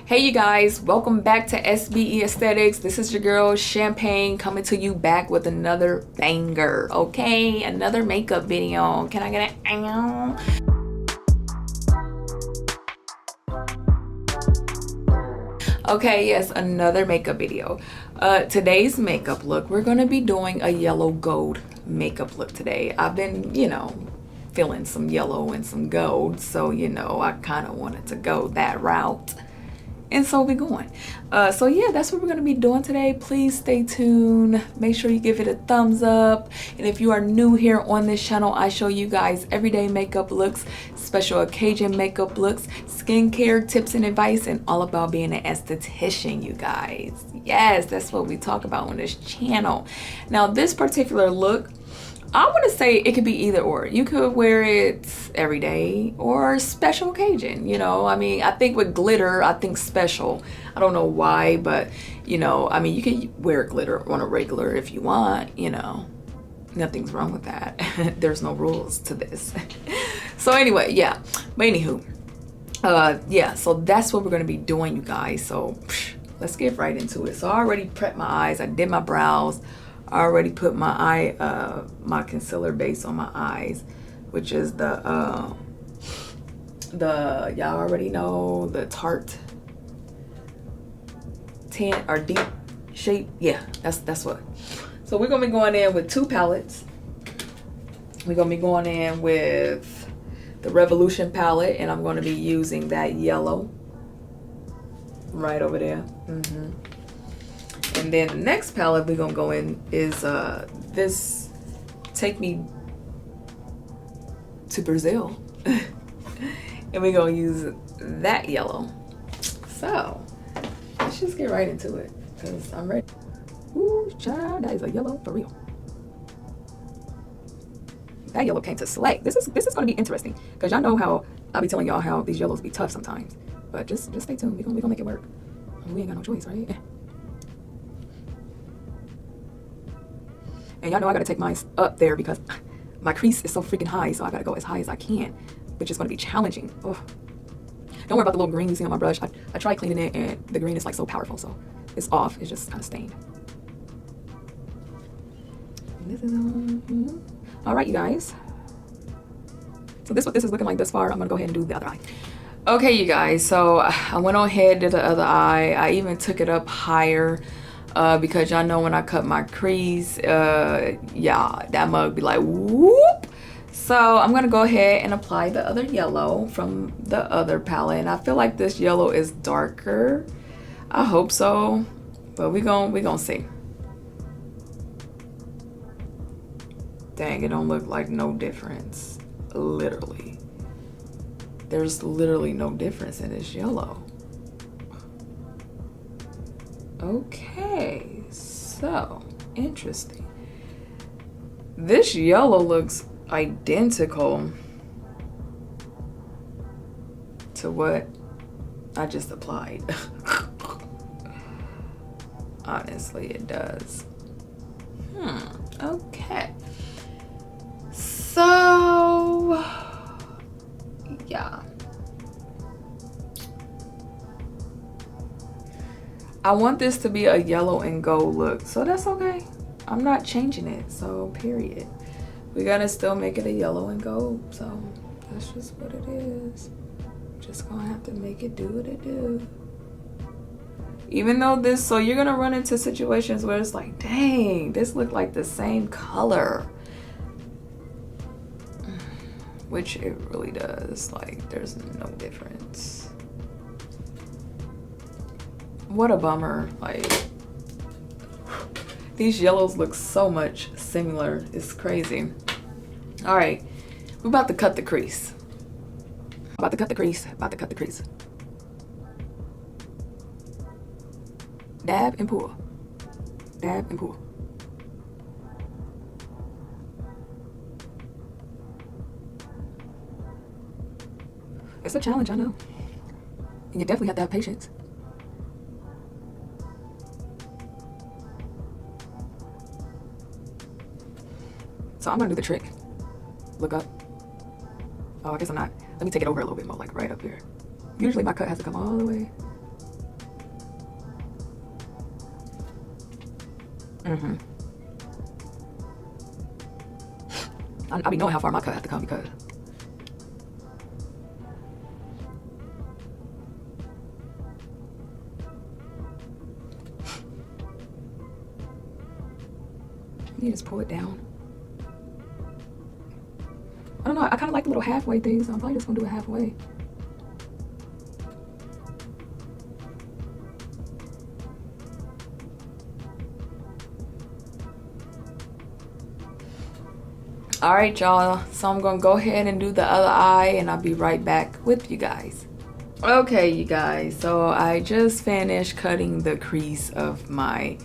Hey you guys, welcome back to SBE Aesthetics. This is your girl Champagne coming to you back with another banger, okay? Another makeup video. Can I get an ow? Okay, yes, another makeup video. Today's makeup look, we're gonna be doing a yellow gold makeup look today. I've been, feeling some yellow and some gold, so I kind of wanted to go that route. And so we're going. So yeah, that's what we're gonna be doing today. Please stay tuned. Make sure you give it a thumbs up. And if you are new here on this channel, I show you guys everyday makeup looks, special occasion makeup looks, skincare tips and advice, and all about being an esthetician, you guys. Yes, that's what we talk about on this channel. Now, this particular look, I want to say it could be either or. You could wear it every day or special occasion, I think with glitter, I think special. I don't know why, but, you can wear glitter on a regular if you want, Nothing's wrong with that. There's no rules to this. So anyway, yeah. But anywho, yeah, so that's what we're going to be doing, you guys. So let's get right into it. So I already prepped my eyes. I did my brows. I already put my my concealer base on my eyes, which is the y'all already know, the Tarte tint or deep shape. Yeah, that's what. So we're gonna be going in with two palettes. We're gonna be going in with the Revolution palette, and I'm gonna be using that yellow right over there. And then the next palette we're gonna go in is this Take Me to Brazil. And we're gonna use that yellow. So let's just get right into it, because I'm ready. Ooh, child, that is a yellow for real. That yellow came to slay. This is gonna be interesting, because y'all know how I'll be telling y'all how these yellows be tough sometimes. But just stay tuned. We gonna make it work. We ain't got no choice, right? And y'all know I gotta take mine up there because my crease is so freaking high, so I gotta go as high as I can, which is gonna be challenging. Oh. Don't worry about the little green you see on my brush. I tried cleaning it, and the green is like so powerful, so it's off. It's just kind of stained. This is all right, you guys. So this is what this is looking like thus far. I'm gonna go ahead and do the other eye. Okay, you guys. So I went on ahead, did the other eye. I even took it up higher. Because y'all know when I cut my crease, yeah, that mug be like whoop. So I'm gonna go ahead and apply the other yellow from the other palette, and I feel like this yellow is darker. I hope so, but we gonna see. Dang, it don't look like no difference. Literally, there's literally no difference in this yellow. Okay, so interesting. This yellow looks identical to what I just applied. Honestly, it does. Okay. So, yeah. I want this to be a yellow and gold look, so that's okay. I'm not changing it, so period. We gotta still make it a yellow and gold, so that's just what it is. Just gonna have to make it do what it do. Even though this, so you're gonna run into situations where it's like, dang, this look like the same color. Which it really does, like there's no difference. What a bummer. Like, these yellows look so much similar. It's crazy. All right, we're about to cut the crease. About to cut the crease. Dab and pull. Dab and pull. It's a challenge, I know. And you definitely have to have patience. So I'm gonna do the trick. Look up. Oh, I guess I'm not. Let me take it over a little bit more, like right up here. Usually my cut has to come all the way I be knowing how far my cut have to come because you just pull it down. I don't know, I kind of like the little halfway thing, so I'm probably just gonna do it halfway. All right, y'all, so I'm gonna go ahead and do the other eye and I'll be right back with you guys. Okay, you guys, so I just finished cutting the crease of my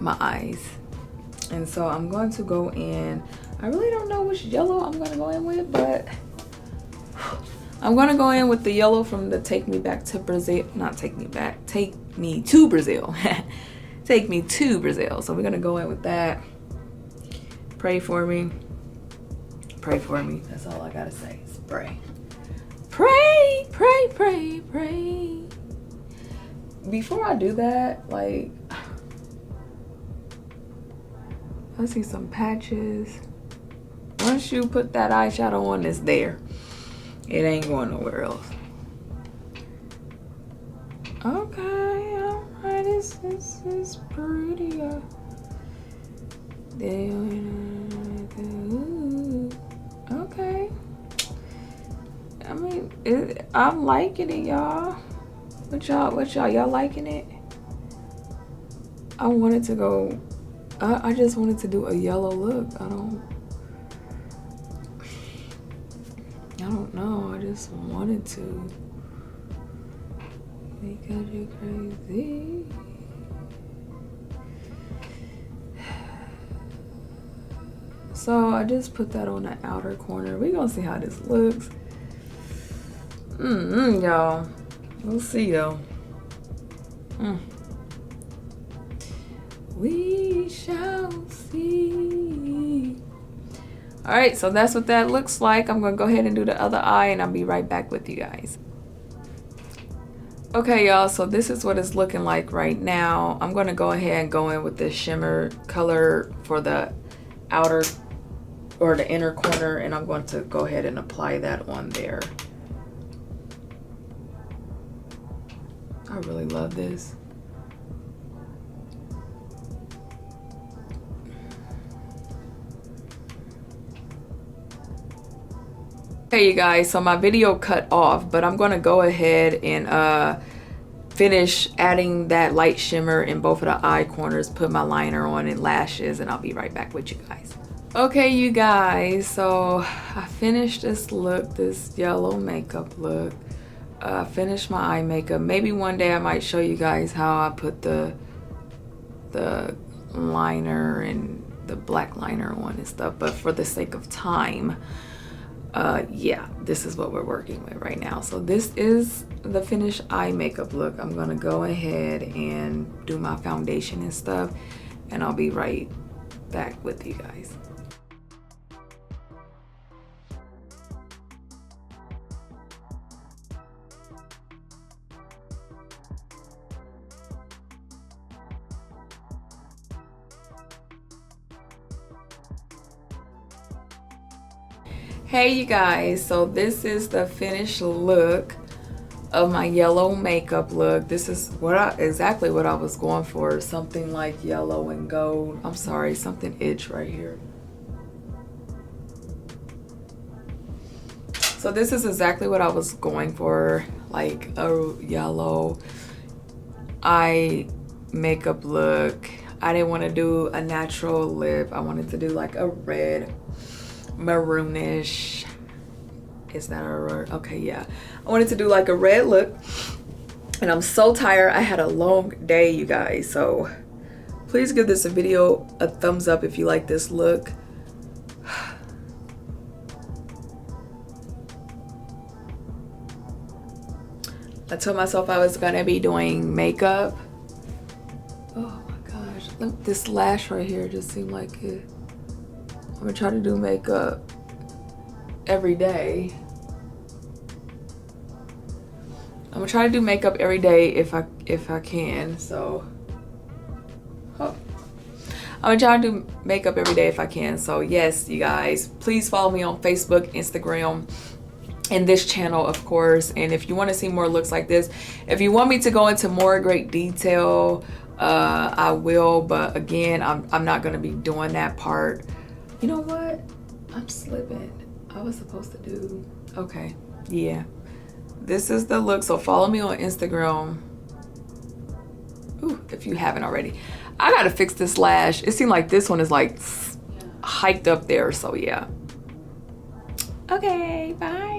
my eyes, and so I'm going to go in. I really don't know which yellow I'm gonna go in with, but I'm gonna go in with the yellow from the Take Me Back to Brazil, not Take Me Back, Take Me to Brazil. Take Me to Brazil. So we're gonna go in with that. Pray for me. Pray for me. That's all I gotta say. Is pray. Pray, pray, pray, pray. Before I do that, like, I see some patches. Once you put that eyeshadow on, it's there. It ain't going nowhere else. Okay, alright, this is pretty. Okay. I mean, I'm liking it, y'all. What y'all liking it? I wanted to go. I just wanted to do a yellow look. I don't know. I just wanted to. Because you're crazy. So I just put that on the outer corner. We're gonna see how this looks. Y'all. We'll see though. We shall see. All right, so that's what that looks like. I'm gonna go ahead and do the other eye and I'll be right back with you guys. Okay, y'all, so this is what it's looking like right now. I'm gonna go ahead and go in with this shimmer color for the outer or the inner corner, and I'm going to go ahead and apply that on there. I really love this. Okay, you guys, so my video cut off, but I'm gonna go ahead and finish adding that light shimmer in both of the eye corners, put my liner on and lashes, and I'll be right back with you guys. Okay, you guys, so I finished this look, this yellow makeup look. Finished my eye makeup. Maybe one day I might show you guys how I put the liner and the black liner on and stuff, but for the sake of time, yeah, this is what we're working with right now. So this is the finished eye makeup look. I'm gonna go ahead and do my foundation and stuff, and I'll be right back with you guys. Hey you guys, so this is the finished look of my yellow makeup look. This is exactly what I was going for, something like yellow and gold. I'm sorry, something itch right here. So this is exactly what I was going for, like a yellow eye makeup look. I didn't want to do a natural lip. I wanted to do like a red, maroonish. Is that a word? Okay, yeah. I wanted to do like a red look, and I'm so tired. I had a long day, you guys. So please give this video a thumbs up if you like this look. I told myself I was gonna be doing makeup. Oh my gosh, look, this lash right here just seemed like it. I'm gonna try to do makeup every day. I'm gonna try to do makeup every day if I can. So I'm trying to do makeup every day if I can. So yes, you guys, please follow me on Facebook, Instagram, and this channel, of course. And if you want to see more looks like this, if you want me to go into more great detail, I will. But again, I'm not going to be doing that part. You know what? I'm slipping. I was supposed to do, okay, yeah. This is the look. So follow me on Instagram. Ooh, if you haven't already. I gotta fix this lash. It seemed like this one is like hiked up there. So yeah. Okay, bye.